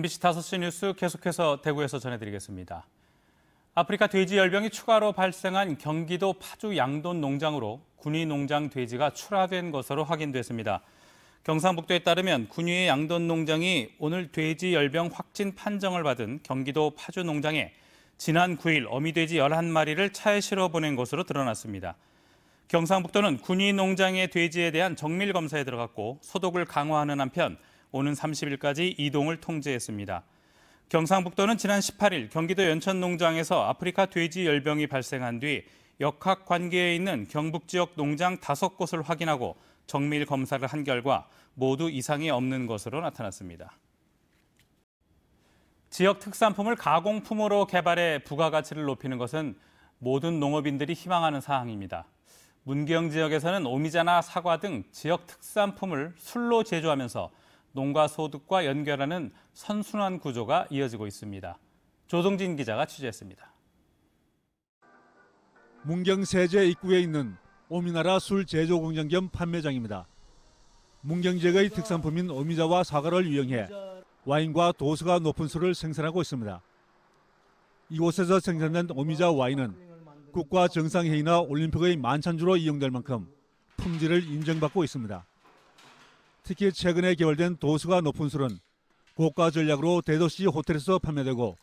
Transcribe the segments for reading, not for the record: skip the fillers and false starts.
MBC 5시 뉴스 계속해서 대구에서 전해드리겠습니다. 아프리카 돼지 열병이 추가로 발생한 경기도 파주 양돈 농장으로 군위 농장 돼지가 출하된 것으로 확인됐습니다. 경상북도에 따르면 군위의 양돈 농장이 오늘 돼지 열병 확진 판정을 받은 경기도 파주 농장에 지난 9일 어미돼지 11마리를 차에 실어 보낸 것으로 드러났습니다. 경상북도는 군위 농장의 돼지에 대한 정밀 검사에 들어갔고 소독을 강화하는 한편 오는 30일까지 이동을 통제했습니다. 경상북도는 지난 18일 경기도 연천 농장에서 아프리카 돼지 열병이 발생한 뒤 역학 관계에 있는 경북 지역 농장 5곳을 확인하고 정밀 검사를 한 결과 모두 이상이 없는 것으로 나타났습니다. 지역 특산품을 가공품으로 개발해 부가가치를 높이는 것은 모든 농업인들이 희망하는 사항입니다. 문경 지역에서는 오미자나 사과 등 지역 특산품을 술로 제조하면서 농가 소득과 연결하는 선순환 구조가 이어지고 있습니다. 조동진 기자가 취재했습니다. 문경 세제 입구에 있는 오미나라 술 제조 공장 겸 판매장입니다. 문경 지역의 특산품인 오미자와 사과를 이용해 와인과 도수가 높은 술을 생산하고 있습니다. 이곳에서 생산된 오미자 와인은 국가 정상회의나 올림픽의 만찬주로 이용될 만큼 품질을 인정받고 있습니다. 특히 최근에 개발된 도수가 높은 술은 고가 전략으로 대도시 호텔에서 판매되고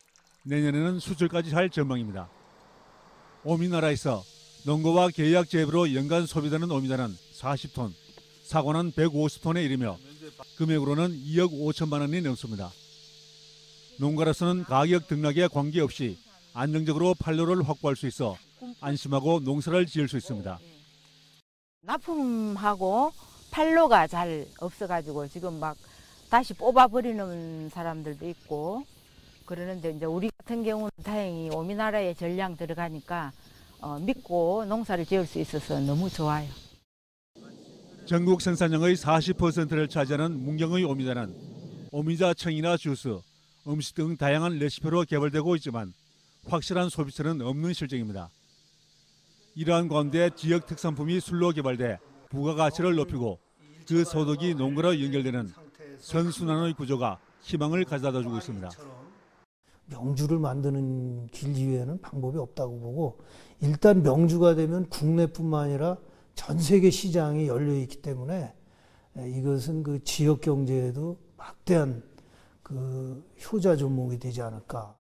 내년에는 수출까지 할 전망입니다. 오미나라에서 농가와 계약 재배로 연간 소비되는 오미자는 40톤, 사과는 150톤에 이르며 금액으로는 2억 5천만 원이 넘습니다. 농가로서는 가격 등락에 관계없이 안정적으로 판로를 확보할 수 있어 안심하고 농사를 지을 수 있습니다. 납품하고 판로가 잘 없어가지고 지금 막 다시 뽑아버리는 사람들도 있고 그러는데 이제 우리 같은 경우는 다행히 오미나라에 전량 들어가니까 믿고 농사를 지을 수 있어서 너무 좋아요. 전국 생산량의 40%를 차지하는 문경의 오미자는 오미자청이나 주스, 음식 등 다양한 레시피로 개발되고 있지만 확실한 소비처는 없는 실정입니다. 이러한 가운데 지역 특산품이 술로 개발돼 부가가치를 높이고 그 소득이 농가로 연결되는 선순환의 구조가 희망을 가져다 주고 있습니다. 명주를 만드는 길 이외에는 방법이 없다고 보고 일단 명주가 되면 국내뿐만 아니라 전 세계 시장이 열려 있기 때문에 이것은 그 지역 경제에도 막대한 그 효자 종목이 되지 않을까.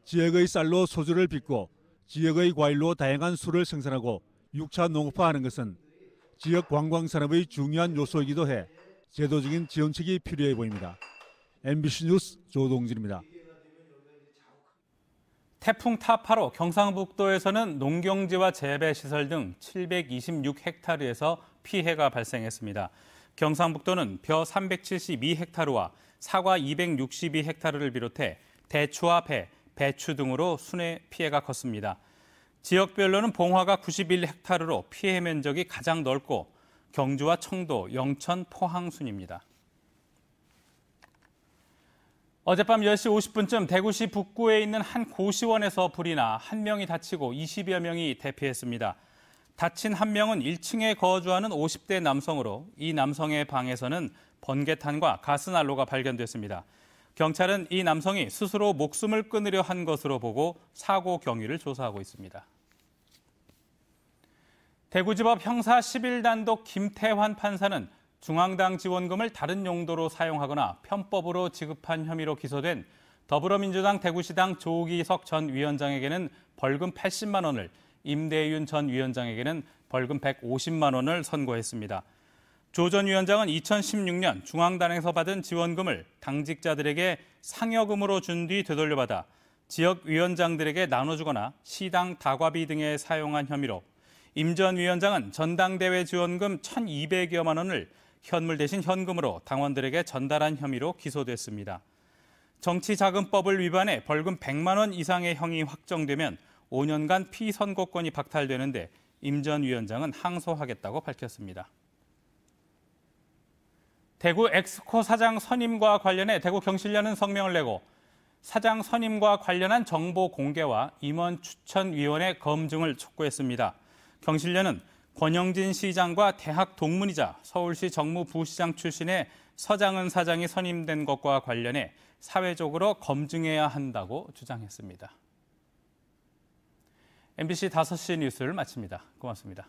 지역의 쌀로 소주를 빚고 지역의 과일로 다양한 술을 생산하고 6차 농업화하는 것은 지역 관광산업의 중요한 요소이기도 해 제도적인 지원책이 필요해 보입니다. MBC 뉴스 조동진입니다. 태풍 타파로 경상북도에서는 농경지와 재배시설 등 726헥타르에서 피해가 발생했습니다. 경상북도는 벼 372헥타르와 사과 262헥타르를 비롯해 대추와 배, 배추 등으로 순해 피해가 컸습니다. 지역별로는 봉화가 91헥타르로 피해 면적이 가장 넓고 경주와 청도, 영천, 포항 순입니다. 어젯밤 10시 50분쯤 대구시 북구에 있는 한 고시원에서 불이 나 한 명이 다치고 20여 명이 대피했습니다. 다친 한 명은 1층에 거주하는 50대 남성으로 이 남성의 방에서는 번개탄과 가스난로가 발견됐습니다. 경찰은 이 남성이 스스로 목숨을 끊으려 한 것으로 보고 사고 경위를 조사하고 있습니다. 대구지법 형사 11단독 김태환 판사는 중앙당 지원금을 다른 용도로 사용하거나 편법으로 지급한 혐의로 기소된 더불어민주당 대구시당 조기석 전 위원장에게는 벌금 80만 원을, 임대윤 전 위원장에게는 벌금 150만 원을 선고했습니다. 조 전 위원장은 2016년 중앙당에서 받은 지원금을 당직자들에게 상여금으로 준 뒤 되돌려받아 지역 위원장들에게 나눠주거나 시당 다과비 등에 사용한 혐의로 임 전 위원장은 전당대회 지원금 1,200여만 원을 현물 대신 현금으로 당원들에게 전달한 혐의로 기소됐습니다. 정치자금법을 위반해 벌금 100만 원 이상의 형이 확정되면 5년간 피선거권이 박탈되는데 임 전 위원장은 항소하겠다고 밝혔습니다. 대구 엑스코 사장 선임과 관련해 대구경실련은 성명을 내고 사장 선임과 관련한 정보 공개와 임원 추천위원회 검증을 촉구했습니다. 경실련은 권영진 시장과 대학 동문이자 서울시 정무부시장 출신의 서장은 사장이 선임된 것과 관련해 사회적으로 검증해야 한다고 주장했습니다. MBC 5시 뉴스를 마칩니다. 고맙습니다.